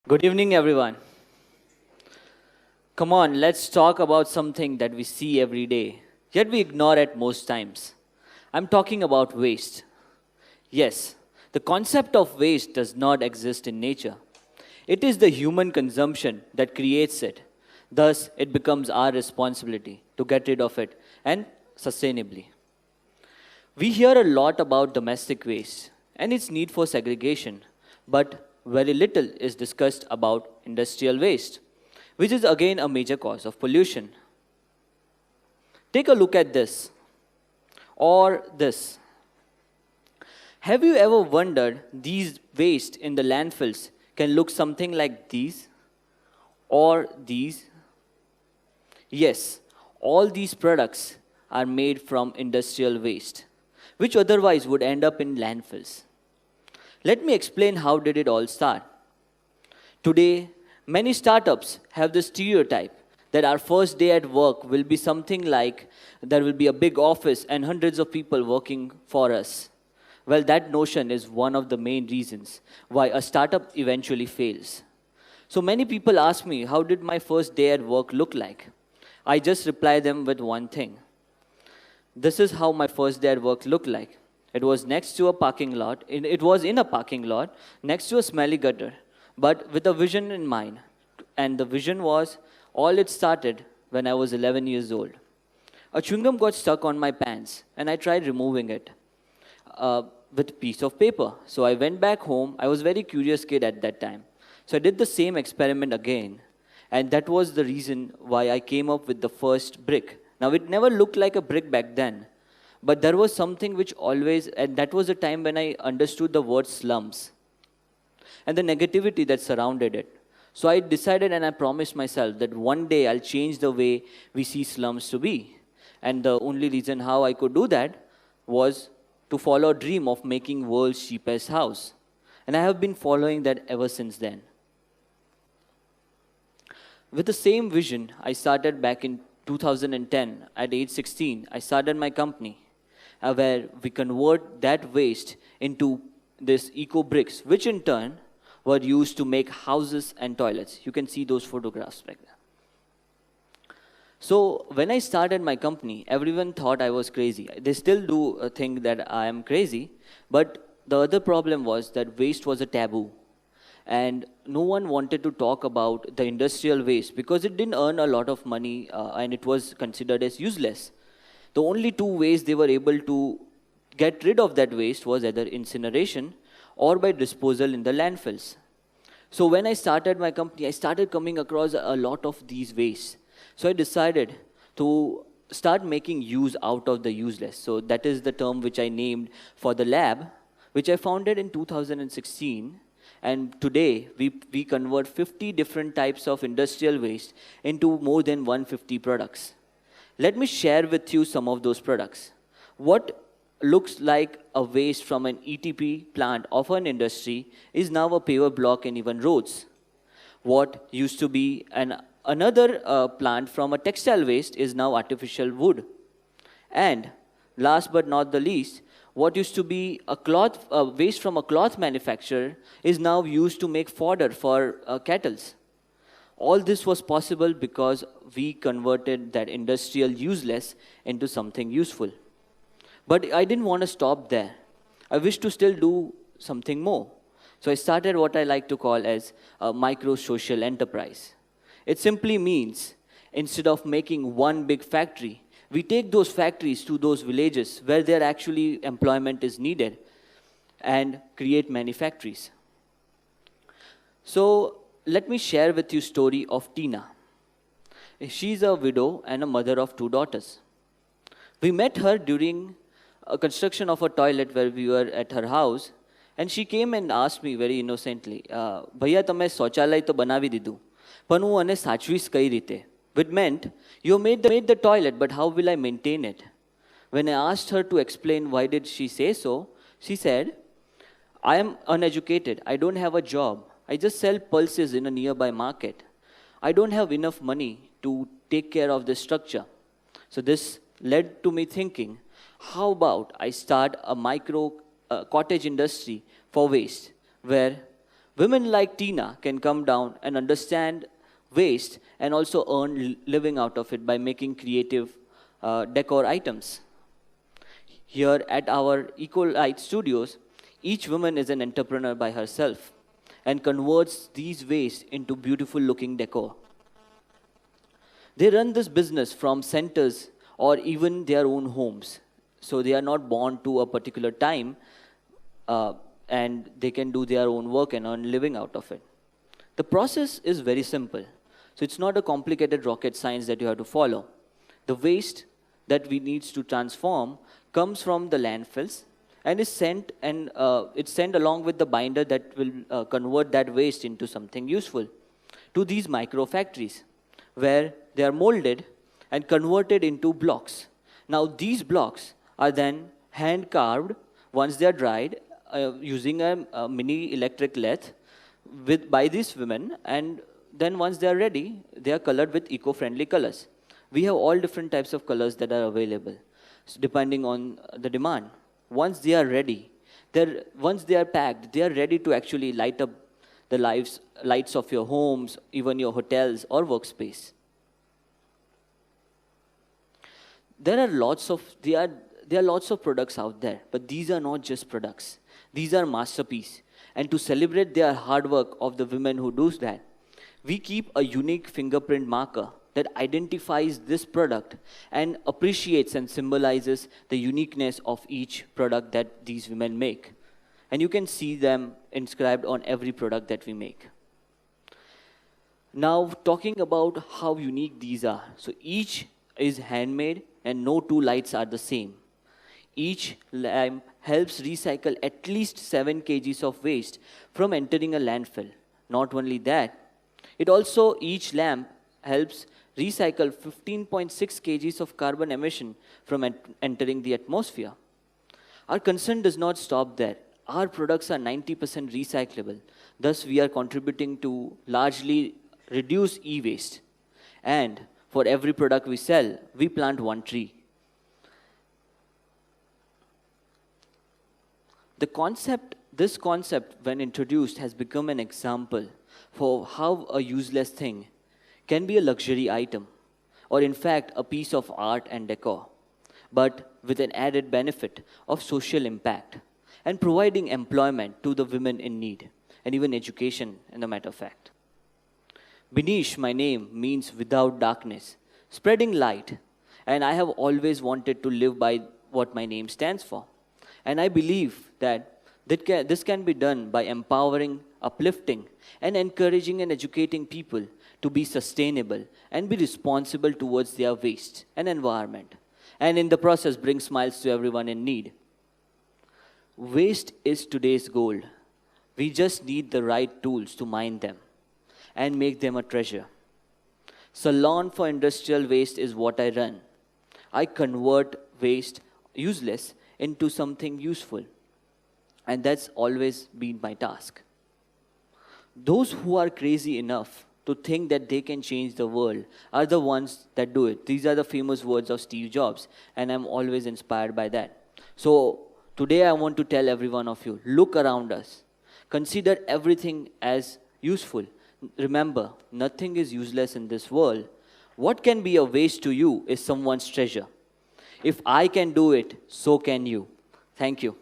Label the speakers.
Speaker 1: Good evening, everyone. Come on, let's talk about something that we see every day, yet we ignore at most times. I'm talking about waste. Yes, the concept of waste does not exist in nature. It is the human consumption that creates it. Thus, it becomes our responsibility to get rid of it and sustainably. We hear a lot about domestic waste and its need for segregation, but very little is discussed about industrial waste, which is again a major cause of pollution. Take a look at this or this. Have you ever wondered these waste in the landfills can look something like these or these? Yes, all these products are made from industrial waste, which otherwise would end up in landfills. Let me explain how did it all start. Today, many startups have the stereotype that our first day at work will be something like there will be a big office and hundreds of people working for us. Well, that notion is one of the main reasons why a startup eventually fails. So many people ask me, how did my first day at work look like? I just reply them with one thing. This is how my first day at work looked like. It was next to a parking lot. It was in a parking lot next to a smelly gutter, but with a vision in mind. And the vision was all it started when I was 11 years old. A chewing gum got stuck on my pants, and I tried removing it with a piece of paper. So I went back home. I was a very curious kid at that time. So I did the same experiment again, and that was the reason why I came up with the first brick. Now, it never looked like a brick back then, but there was something which always, and that was the time when I understood the word slums and the negativity that surrounded it. So I decided and I promised myself that one day I'll change the way we see slums to be. And the only reason how I could do that was to follow a dream of making world's cheapest house. And I have been following that ever since then. With the same vision, I started back in 2010 at age 16. I started my company where we convert that waste into this eco bricks, which in turn were used to make houses and toilets. You can see those photographs back there. So when I started my company, everyone thought I was crazy. They still do think that I am crazy, but the other problem was that waste was a taboo. And no one wanted to talk about the industrial waste because it didn't earn a lot of money and it was considered as useless. The only two ways they were able to get rid of that waste was either incineration or by disposal in the landfills. So when I started my company, I started coming across a lot of these wastes. So I decided to start making use out of the useless. So that is the term which I named for the lab, which I founded in 2016. And today, we convert 50 different types of industrial waste into more than 150 products. Let me share with you some of those products. What looks like a waste from an ETP plant of an industry is now a paver block in even roads. What used to be another plant from a textile waste is now artificial wood. And last but not the least, what used to be a cloth waste from a cloth manufacturer is now used to make fodder for cattle. All this was possible because we converted that industrial useless into something useful. But I didn't want to stop there. I wished to still do something more. So I started what I like to call as a micro-social enterprise. It simply means instead of making one big factory, we take those factories to those villages where there actually employment is needed and create many factories. So let me share with you story of Tina. She's a widow and a mother of two daughters. We met her during a construction of a toilet where we were at her house, and she came and asked me very innocently, "Bhaiya, તમે શૌચાલય તો બનાવી દીધું, પણ હું આને સાચવીશ કઈ રીતે?" Which meant, you made the toilet, but how will I maintain it? When I asked her to explain why did she say so, she said, I am uneducated. I don't have a job. I just sell pulses in a nearby market. I don't have enough money to take care of this structure. So this led to me thinking, how about I start a micro cottage industry for waste, where Women like Tina can come down and understand waste and also earn living out of it by making creative decor items. Here at our Ecolite studios, each woman is an entrepreneur by herself and converts these waste into beautiful looking decor. They run this business from centers or even their own homes. So they are not born to a particular time uh, and they can do their own work and earn living out of it. The process is very simple. So it's not a complicated rocket science that you have to follow. The waste that we need to transform comes from the landfills and is sent and it's sent along with the binder that will convert that waste into something useful to these micro factories where they are molded and converted into blocks. Now these blocks are then hand carved once they are dried using a mini electric lathe by these women, and then once they are ready, they are colored with eco-friendly colors. We have all different types of colors that are available, depending on the demand. Once they are ready, once they are packed, they are ready to actually light up the lights of your homes, even your hotels or workspace. There are lots of products out there, but these are not just products. These are masterpieces. And to celebrate their hard work of the women who do that, we keep a unique fingerprint marker that identifies this product and appreciates and symbolizes the uniqueness of each product that these women make. And you can see them inscribed on every product that we make. Now, talking about how unique these are. So each is handmade and no two lights are the same. Each lamp helps recycle at least 7 kgs of waste from entering a landfill. Not only that, each lamp helps recycle 15.6 kgs of carbon emission from entering the atmosphere. Our concern does not stop there. Our products are 90% recyclable. Thus, we are contributing to largely reduce e-waste. And for every product we sell, we plant one tree. This concept, when introduced, has become an example for how a useless thing can be a luxury item, or in fact, a piece of art and decor, but with an added benefit of social impact and providing employment to the women in need, and even education, in the matter of fact. Binish, my name, means without darkness, spreading light, and I have always wanted to live by what my name stands for. And I believe that this can be done by empowering, uplifting, and encouraging and educating people to be sustainable and be responsible towards their waste and environment, and in the process bring smiles to everyone in need. Waste is today's gold. We just need the right tools to mine them and make them a treasure. Salon for Industrial Waste is what I run. I convert waste, useless, into something useful. And that's always been my task. Those who are crazy enough to think that they can change the world are the ones that do it. These are the famous words of Steve Jobs, and I'm always inspired by that. So today I want to tell every one of you, look around us. Consider everything as useful. Remember, nothing is useless in this world. What can be a waste to you is someone's treasure. If I can do it, so can you. Thank you.